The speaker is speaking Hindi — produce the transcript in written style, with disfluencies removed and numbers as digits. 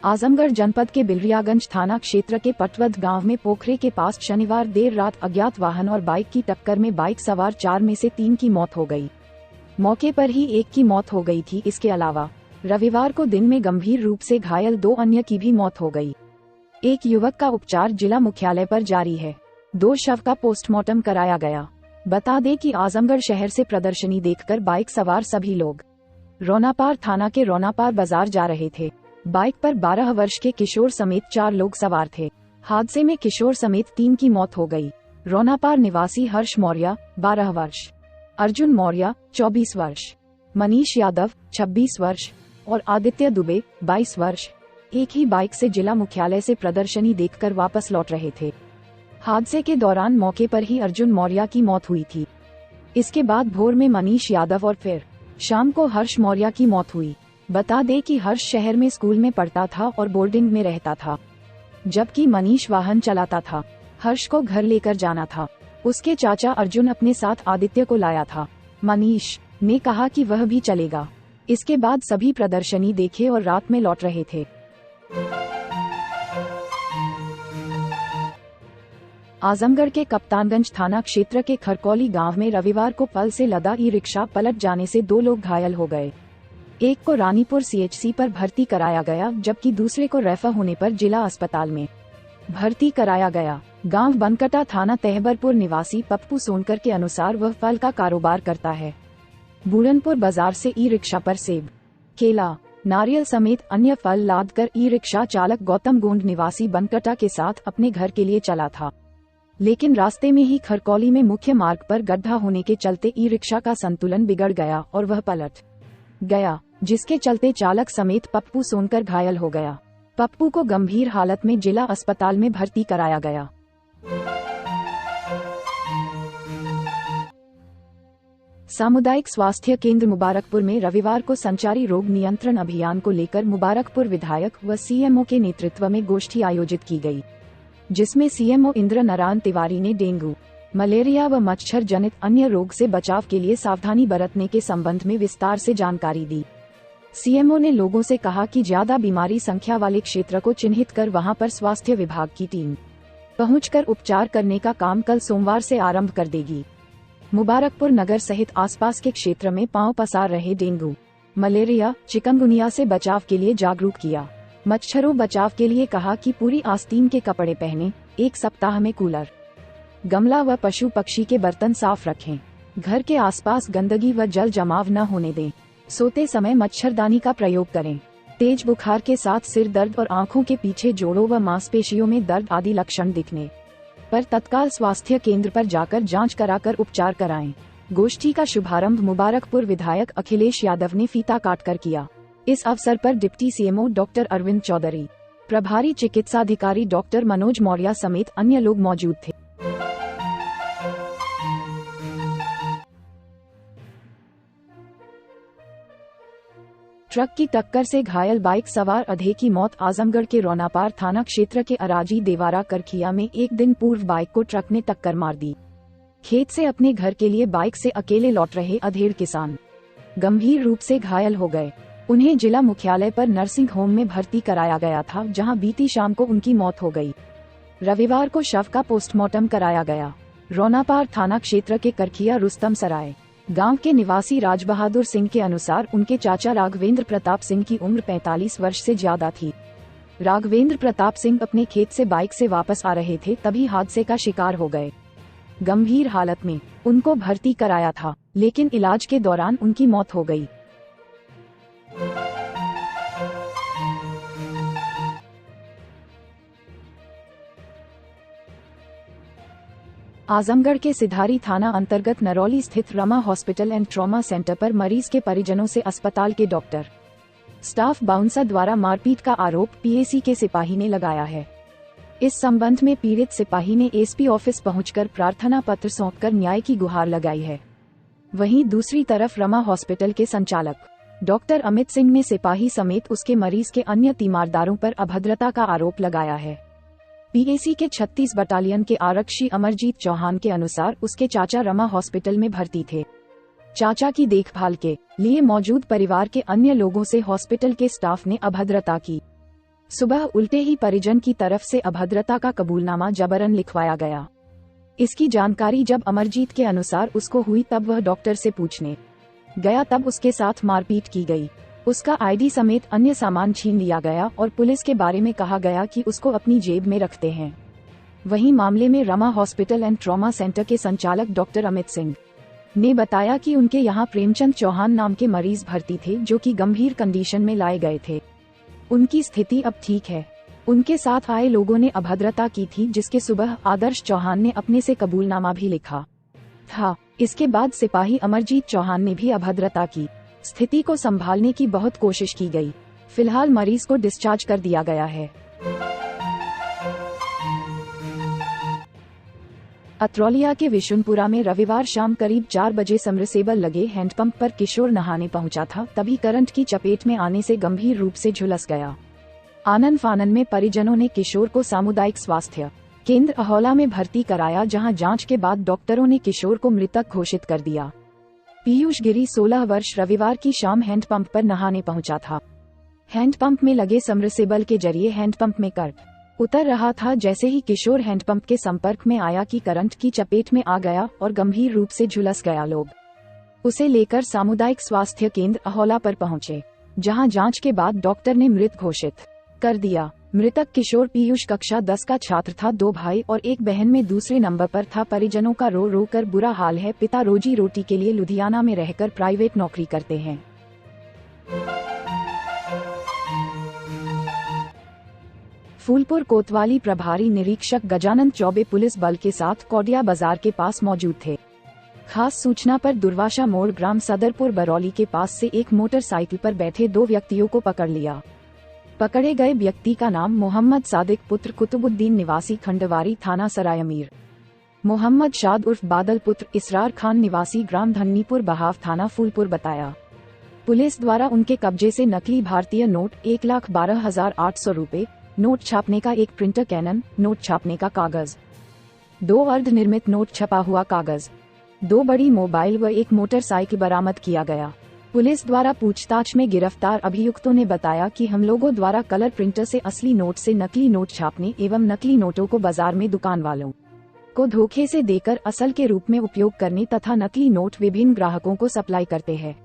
आजमगढ़ जनपद के बिलरियागंज थाना क्षेत्र के पटवद गांव में पोखरे के पास शनिवार देर रात अज्ञात वाहन और बाइक की टक्कर में बाइक सवार 4 में से 3 की मौत हो गई। मौके पर ही एक की मौत हो गई थी। इसके अलावा रविवार को दिन में गंभीर रूप से घायल 2 अन्य की भी मौत हो गई। एक युवक का उपचार जिला मुख्यालय पर जारी है। 2 शव का पोस्टमार्टम कराया गया। बता दें कि आजमगढ़ शहर से प्रदर्शनी देखकर बाइक सवार सभी लोग रोनापार थाना के रोनापार बाजार जा रहे थे। बाइक पर 12 वर्ष के किशोर समेत 4 लोग सवार थे। हादसे में किशोर समेत 3 की मौत हो गई। रोनापार निवासी हर्ष मौर्य 12 वर्ष, अर्जुन मौर्य 24 वर्ष, मनीष यादव 26 वर्ष और आदित्य दुबे 22 वर्ष एक ही बाइक से जिला मुख्यालय से प्रदर्शनी देखकर वापस लौट रहे थे। हादसे के दौरान मौके पर ही अर्जुन मौर्य की मौत हुई थी। इसके बाद भोर में मनीष यादव और फिर शाम को हर्ष मौर्य की मौत हुई। बता दें कि हर्ष शहर में स्कूल में पढ़ता था और बोर्डिंग में रहता था, जबकि मनीष वाहन चलाता था। हर्ष को घर लेकर जाना था। उसके चाचा अर्जुन अपने साथ आदित्य को लाया था। मनीष ने कहा कि वह भी चलेगा। इसके बाद सभी प्रदर्शनी देखे और रात में लौट रहे थे। आजमगढ़ के कप्तानगंज थाना क्षेत्र के खरकौली गांव में रविवार को पल से लदा ई रिक्शा पलट जाने से 2 लोग घायल हो गए। एक को रानीपुर सीएचसी पर भर्ती कराया गया, जबकि दूसरे को रेफर होने पर जिला अस्पताल में भर्ती कराया गया। गांव बनकटा थाना तहबरपुर निवासी पप्पू सोनकर के अनुसार वह फल का कारोबार करता है। बूढ़नपुर बाजार से ई रिक्शा पर सेब, केला, नारियल समेत अन्य फल लादकर ई रिक्शा चालक गौतम गोंड निवासी बनकटा के साथ अपने घर के लिए चला था, लेकिन रास्ते में ही खरकौली में मुख्य मार्ग पर गड्ढा होने के चलते ई रिक्शा का संतुलन बिगड़ गया और वह पलट गया, जिसके चलते चालक समेत पप्पू सोनकर घायल हो गया। पप्पू को गंभीर हालत में जिला अस्पताल में भर्ती कराया गया। सामुदायिक स्वास्थ्य केंद्र मुबारकपुर में रविवार को संचारी रोग नियंत्रण अभियान को लेकर मुबारकपुर विधायक व सीएमओ के नेतृत्व में गोष्ठी आयोजित की गई, जिसमें सीएमओ इंद्र नारायण तिवारी ने डेंगू, मलेरिया व मच्छर जनित अन्य रोग से बचाव के लिए सावधानी बरतने के संबंध में विस्तार से जानकारी दी। सीएमओ ने लोगों से कहा कि ज्यादा बीमारी संख्या वाले क्षेत्र को चिन्हित कर वहां पर स्वास्थ्य विभाग की टीम पहुंचकर उपचार करने का काम कल सोमवार से आरंभ कर देगी। मुबारकपुर नगर सहित आसपास के क्षेत्र में पांव पसार रहे डेंगू, मलेरिया, चिकनगुनिया से बचाव के लिए जागरूक किया। मच्छरों बचाव के लिए कहा कि पूरी आस्तीन के कपड़े पहने, 1 सप्ताह में कूलर, गमला व पशु पक्षी के बर्तन साफ रखें। घर के आसपास गंदगी व जल जमाव न होने दें। सोते समय मच्छरदानी का प्रयोग करें। तेज बुखार के साथ सिर दर्द और आंखों के पीछे जोड़ों व मांसपेशियों में दर्द आदि लक्षण दिखने पर तत्काल स्वास्थ्य केंद्र पर जाकर जांच कराकर उपचार कराएं। गोष्ठी का शुभारंभ मुबारकपुर विधायक अखिलेश यादव ने फीता काटकर किया। इस अवसर पर deputy CMO doctor Arvind Chaudhary, प्रभारी चिकित्साधिकारी डॉक्टर मनोज मौर्य समेत अन्य लोग मौजूद थे। ट्रक की टक्कर से घायल बाइक सवार अधे की मौत। आजमगढ़ के रोनापार थाना क्षेत्र के अराजी देवारा करखिया में एक दिन पूर्व बाइक को ट्रक ने टक्कर मार दी। खेत से अपने घर के लिए बाइक से अकेले लौट रहे अधेड़ किसान गंभीर रूप से घायल हो गए। उन्हें जिला मुख्यालय पर नर्सिंग होम में भर्ती कराया गया था, जहां बीती शाम को उनकी मौत हो गई। रविवार को शव का पोस्टमार्टम कराया गया। रोनापार थाना क्षेत्र के करखिया रुस्तम सराय गांव के निवासी राज बहादुर सिंह के अनुसार उनके चाचा राघवेंद्र प्रताप सिंह की उम्र 45 वर्ष से ज्यादा थी। राघवेंद्र प्रताप सिंह अपने खेत से बाइक से वापस आ रहे थे, तभी हादसे का शिकार हो गए। गंभीर हालत में उनको भर्ती कराया था, लेकिन इलाज के दौरान उनकी मौत हो गई। आजमगढ़ के सिधारी थाना अंतर्गत नरौली स्थित Rama hospital and trauma centre पर मरीज के परिजनों से अस्पताल के डॉक्टर, स्टाफ बाउंसर द्वारा मारपीट का आरोप पीएसी के सिपाही ने लगाया है। इस संबंध में पीड़ित सिपाही ने एसपी ऑफिस पहुंचकर प्रार्थना पत्र सौंपकर न्याय की गुहार लगाई है। वहीं दूसरी तरफ रमा हॉस्पिटल के संचालक डॉक्टर अमित सिंह ने सिपाही समेत उसके मरीज के अन्य तीमारदारों पर अभद्रता का आरोप लगाया है। पीएसी के 36 बटालियन के आरक्षी अमरजीत चौहान के अनुसार उसके चाचा रमा हॉस्पिटल में भर्ती थे। चाचा की देखभाल के लिए मौजूद परिवार के अन्य लोगों से हॉस्पिटल के स्टाफ ने अभद्रता की। सुबह उल्टे ही परिजन की तरफ से अभद्रता का कबूलनामा जबरन लिखवाया गया। इसकी जानकारी जब अमरजीत के अनुसार उसको हुई तब वह डॉक्टर से पूछने गया, तब उसके साथ मारपीट की गई। उसका आईडी समेत अन्य सामान छीन लिया गया और पुलिस के बारे में कहा गया कि उसको अपनी जेब में रखते हैं। वहीं मामले में Rama hospital and trauma centre के संचालक डॉक्टर अमित सिंह ने बताया कि उनके यहां प्रेमचंद चौहान नाम के मरीज भर्ती थे जो कि गंभीर कंडीशन में लाए गए थे। उनकी स्थिति अब ठीक है। उनके साथ आए लोगों ने अभद्रता की थी, जिसके सुबह आदर्श चौहान ने अपने से कबूलनामा भी लिखा था। इसके बाद सिपाही अमरजीत चौहान ने भी अभद्रता की। स्थिति को संभालने की बहुत कोशिश की गई। फिलहाल मरीज को डिस्चार्ज कर दिया गया है। अतरौलिया के विशुनपुरा में रविवार शाम करीब 4 बजे समरसेबल लगे हैंडपंप पर किशोर नहाने पहुंचा था, तभी करंट की चपेट में आने से गंभीर रूप से झुलस गया। आनन फानन में परिजनों ने किशोर को सामुदायिक स्वास्थ्य केंद्र अहौला में भर्ती कराया, जहां जांच के बाद डॉक्टरों ने किशोर को मृतक घोषित कर दिया। पीयूष गिरी 16 वर्ष रविवार की शाम हैंडपंप पर नहाने पहुंचा था। हैंडपंप में लगे समरसेबल के जरिए हैंडपंप में करंट उतर रहा था। जैसे ही किशोर हैंडपंप के संपर्क में आया कि करंट की चपेट में आ गया और गंभीर रूप से झुलस गया। लोग उसे लेकर सामुदायिक स्वास्थ्य केंद्र अहौला पर पहुंचे, जहां जांच के बाद डॉक्टर ने मृत घोषित कर दिया। मृतक किशोर पीयूष कक्षा 10 का छात्र था। 2 भाई और एक बहन में दूसरे नंबर पर था। परिजनों का रो रो कर बुरा हाल है। पिता रोजी रोटी के लिए लुधियाना में रहकर प्राइवेट नौकरी करते हैं। फूलपुर कोतवाली प्रभारी निरीक्षक गजानंद चौबे पुलिस बल के साथ कौडिया बाजार के पास मौजूद थे। खास सूचना पर दुर्वाशा मोड़ ग्राम सदरपुर बरौली के पास से एक मोटरसाइकिल पर बैठे 2 व्यक्तियों को पकड़ लिया। पकड़े गए व्यक्ति का नाम मोहम्मद सादिक पुत्र कुतुबुद्दीन निवासी खंडवारी थाना सरायमीर, मोहम्मद शाद उर्फ बादल पुत्र इसरार खान निवासी ग्राम धन्नीपुर बहाव थाना फूलपुर बताया। पुलिस द्वारा उनके कब्जे से नकली भारतीय नोट 1,12,800 रुपए, नोट छापने का एक प्रिंटर कैनन, नोट छापने का कागज, 2 अर्धनिर्मित नोट छपा हुआ कागज, 2 बड़ी मोबाइल व एक मोटरसाइकिल बरामद किया गया। पुलिस द्वारा पूछताछ में गिरफ्तार अभियुक्तों ने बताया कि हम लोगों द्वारा कलर प्रिंटर से असली नोट से नकली नोट छापने एवं नकली नोटों को बाजार में दुकान वालों को धोखे से देकर असल के रूप में उपयोग करने तथा नकली नोट विभिन्न ग्राहकों को सप्लाई करते हैं।